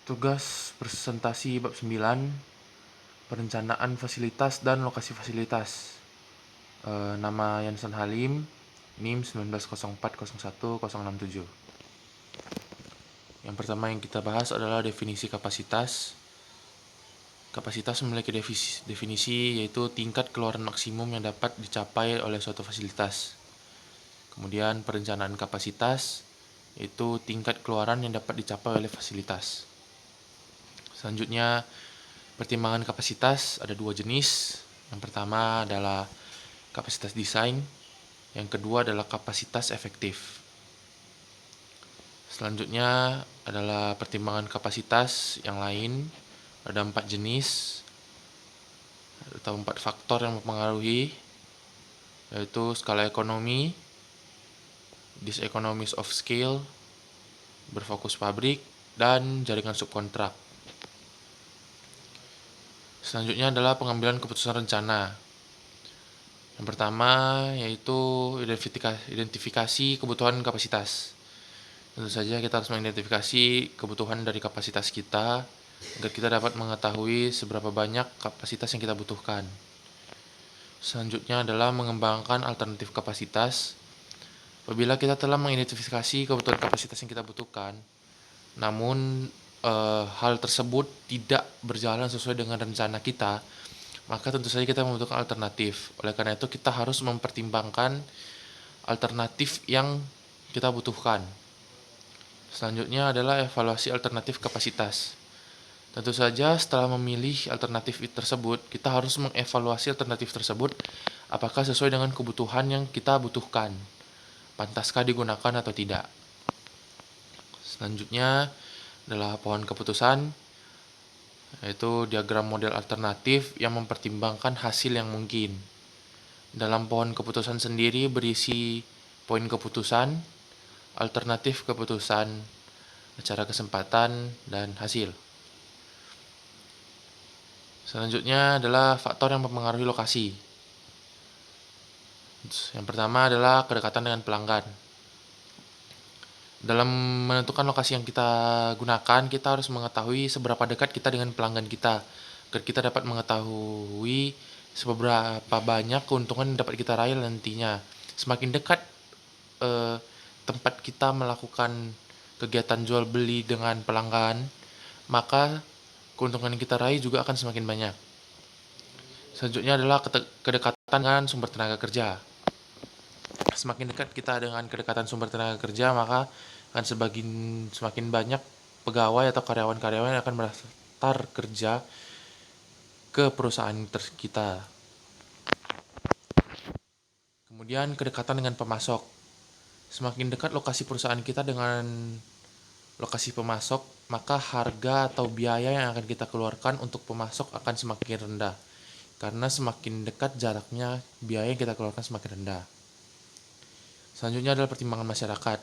Tugas presentasi bab 9, perencanaan fasilitas dan lokasi fasilitas. Nama Yansen Halim, NIM 190401-067. Yang pertama yang kita bahas adalah definisi kapasitas. Kapasitas memiliki definisi yaitu tingkat keluaran maksimum yang dapat dicapai oleh suatu fasilitas. Kemudian perencanaan kapasitas yaitu tingkat keluaran yang dapat dicapai oleh fasilitas. Selanjutnya, pertimbangan kapasitas ada dua jenis. Yang pertama adalah kapasitas desain, yang kedua adalah kapasitas efektif. Selanjutnya adalah pertimbangan kapasitas yang lain, ada 4 jenis atau 4 faktor yang mempengaruhi, yaitu skala ekonomi, diseconomies of scale, berfokus pabrik, dan jaringan subkontrak. Selanjutnya adalah pengambilan keputusan rencana. Yang pertama yaitu identifikasi kebutuhan kapasitas. Tentu saja kita harus mengidentifikasi kebutuhan dari kapasitas kita agar kita dapat mengetahui seberapa banyak kapasitas yang kita butuhkan. Selanjutnya adalah mengembangkan alternatif kapasitas. Apabila kita telah mengidentifikasi kebutuhan kapasitas yang kita butuhkan, namun hal tersebut tidak berjalan sesuai dengan rencana kita, maka tentu saja kita membutuhkan alternatif. Oleh karena itu kita harus mempertimbangkan alternatif yang kita butuhkan. Selanjutnya adalah evaluasi alternatif kapasitas. Tentu saja setelah memilih alternatif tersebut, kita harus mengevaluasi alternatif tersebut apakah sesuai dengan kebutuhan yang kita butuhkan. Pantaskah digunakan atau tidak. Selanjutnya adalah pohon keputusan, yaitu diagram model alternatif yang mempertimbangkan hasil yang mungkin. Dalam pohon keputusan sendiri berisi poin keputusan, alternatif keputusan, cara kesempatan, dan hasil. Selanjutnya adalah faktor yang mempengaruhi lokasi. Yang pertama adalah kedekatan dengan pelanggan. Dalam menentukan lokasi yang kita gunakan, kita harus mengetahui seberapa dekat kita dengan pelanggan kita, agar kita dapat mengetahui seberapa banyak keuntungan yang dapat kita raih nantinya. Semakin dekat tempat kita melakukan kegiatan jual beli dengan pelanggan, maka keuntungan yang kita raih juga akan semakin banyak. Selanjutnya adalah kedekatan dengan sumber tenaga kerja. Semakin dekat kita dengan kedekatan sumber tenaga kerja, maka akan semakin banyak pegawai atau karyawan-karyawan yang akan mendaftar kerja ke perusahaan kita. Kemudian kedekatan dengan pemasok. Semakin dekat lokasi perusahaan kita dengan lokasi pemasok, maka harga atau biaya yang akan kita keluarkan untuk pemasok akan semakin rendah. Karena semakin dekat jaraknya, biaya yang kita keluarkan semakin rendah. Selanjutnya adalah pertimbangan masyarakat.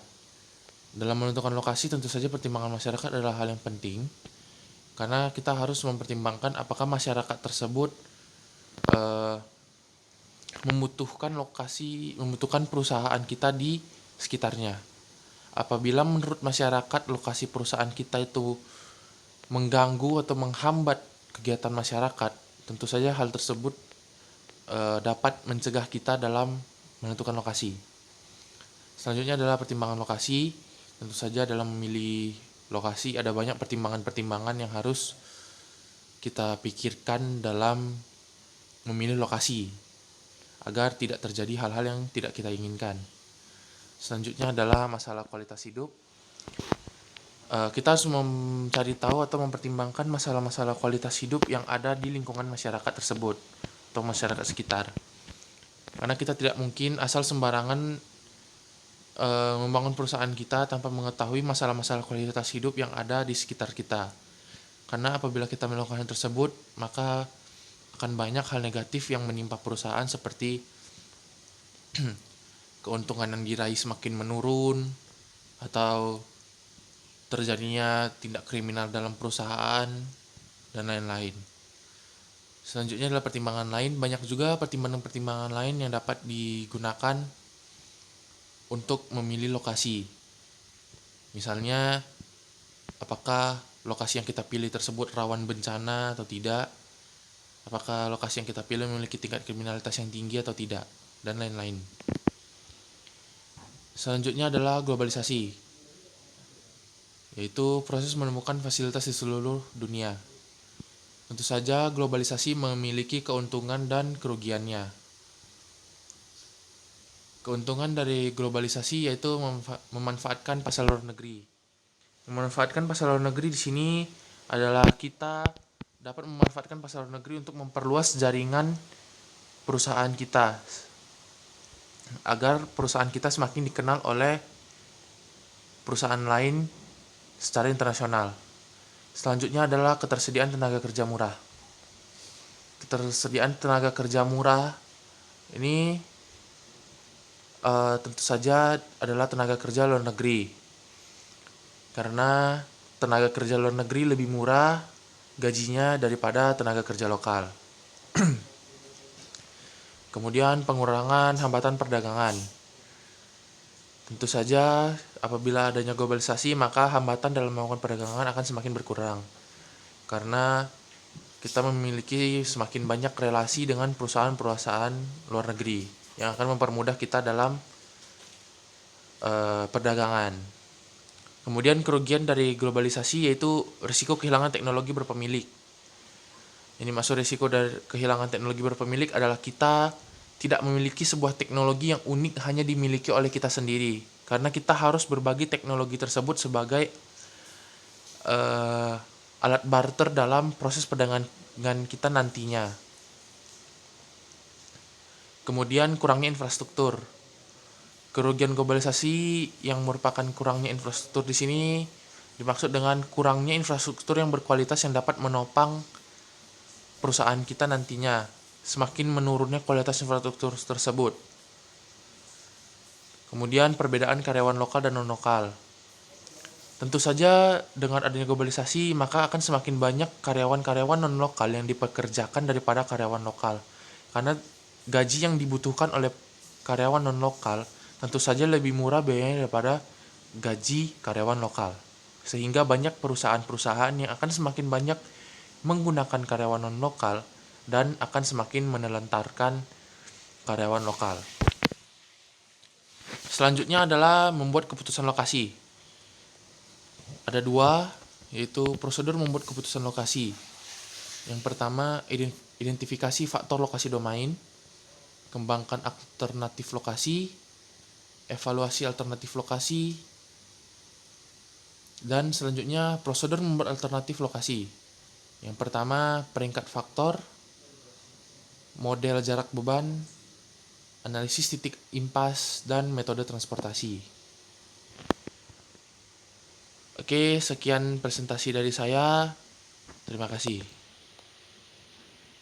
Dalam menentukan lokasi, tentu saja pertimbangan masyarakat adalah hal yang penting, karena kita harus mempertimbangkan apakah masyarakat tersebut membutuhkan perusahaan kita di sekitarnya. Apabila menurut masyarakat lokasi perusahaan kita itu mengganggu atau menghambat kegiatan masyarakat, tentu saja hal tersebut dapat mencegah kita dalam menentukan lokasi. Selanjutnya adalah pertimbangan lokasi. Tentu saja dalam memilih lokasi ada banyak pertimbangan-pertimbangan yang harus kita pikirkan dalam memilih lokasi agar tidak terjadi hal-hal yang tidak kita inginkan. Selanjutnya adalah masalah kualitas hidup. Kita harus mencari tahu atau mempertimbangkan masalah-masalah kualitas hidup yang ada di lingkungan masyarakat tersebut atau masyarakat sekitar. Karena kita tidak mungkin asal sembarangan membangun perusahaan kita tanpa mengetahui masalah-masalah kualitas hidup yang ada di sekitar kita. Karena apabila kita melakukan hal tersebut, maka akan banyak hal negatif yang menimpa perusahaan seperti keuntungan yang diraih semakin menurun, atau terjadinya tindak kriminal dalam perusahaan, dan lain-lain. Selanjutnya adalah pertimbangan lain. Banyak juga pertimbangan-pertimbangan lain yang dapat digunakan untuk memilih lokasi. Misalnya, apakah lokasi yang kita pilih tersebut rawan bencana atau tidak, apakah lokasi yang kita pilih memiliki tingkat kriminalitas yang tinggi atau tidak, dan lain-lain. Selanjutnya adalah globalisasi, yaitu proses menemukan fasilitas di seluruh dunia. Tentu saja globalisasi memiliki keuntungan dan kerugiannya. Keuntungan dari globalisasi yaitu memanfaatkan pasar luar negeri. Memanfaatkan pasar luar negeri di sini adalah kita dapat memanfaatkan pasar luar negeri untuk memperluas jaringan perusahaan kita agar perusahaan kita semakin dikenal oleh perusahaan lain secara internasional. Selanjutnya adalah ketersediaan tenaga kerja murah. Ketersediaan tenaga kerja murah ini tentu saja adalah tenaga kerja luar negeri, karena tenaga kerja luar negeri lebih murah gajinya daripada tenaga kerja lokal. Kemudian pengurangan hambatan perdagangan. Tentu saja apabila adanya globalisasi maka hambatan dalam melakukan perdagangan akan semakin berkurang, karena kita memiliki semakin banyak relasi dengan perusahaan-perusahaan luar negeri yang akan mempermudah kita dalam perdagangan. Kemudian kerugian dari globalisasi yaitu risiko kehilangan teknologi berpemilik. Ini maksud risiko dari kehilangan teknologi berpemilik adalah kita tidak memiliki sebuah teknologi yang unik hanya dimiliki oleh kita sendiri, karena kita harus berbagi teknologi tersebut sebagai alat barter dalam proses perdagangan kita nantinya. Kemudian kurangnya infrastruktur. Kerugian globalisasi yang merupakan kurangnya infrastruktur di sini dimaksud dengan kurangnya infrastruktur yang berkualitas yang dapat menopang perusahaan kita nantinya, semakin menurunnya kualitas infrastruktur tersebut. Kemudian perbedaan karyawan lokal dan non-lokal. Tentu saja dengan adanya globalisasi maka akan semakin banyak karyawan-karyawan non-lokal yang dipekerjakan daripada karyawan lokal. Karena gaji yang dibutuhkan oleh karyawan non-lokal tentu saja lebih murah biayanya daripada gaji karyawan lokal. Sehingga banyak perusahaan-perusahaan yang akan semakin banyak menggunakan karyawan non-lokal dan akan semakin menelantarkan karyawan lokal. Selanjutnya adalah membuat keputusan lokasi. Ada dua, yaitu prosedur membuat keputusan lokasi. Yang pertama, identifikasi faktor lokasi domain, kembangkan alternatif lokasi, evaluasi alternatif lokasi, dan selanjutnya prosedur membuat alternatif lokasi. Yang pertama, peringkat faktor, model jarak beban, analisis titik impas, dan metode transportasi. Oke, sekian presentasi dari saya. Terima kasih.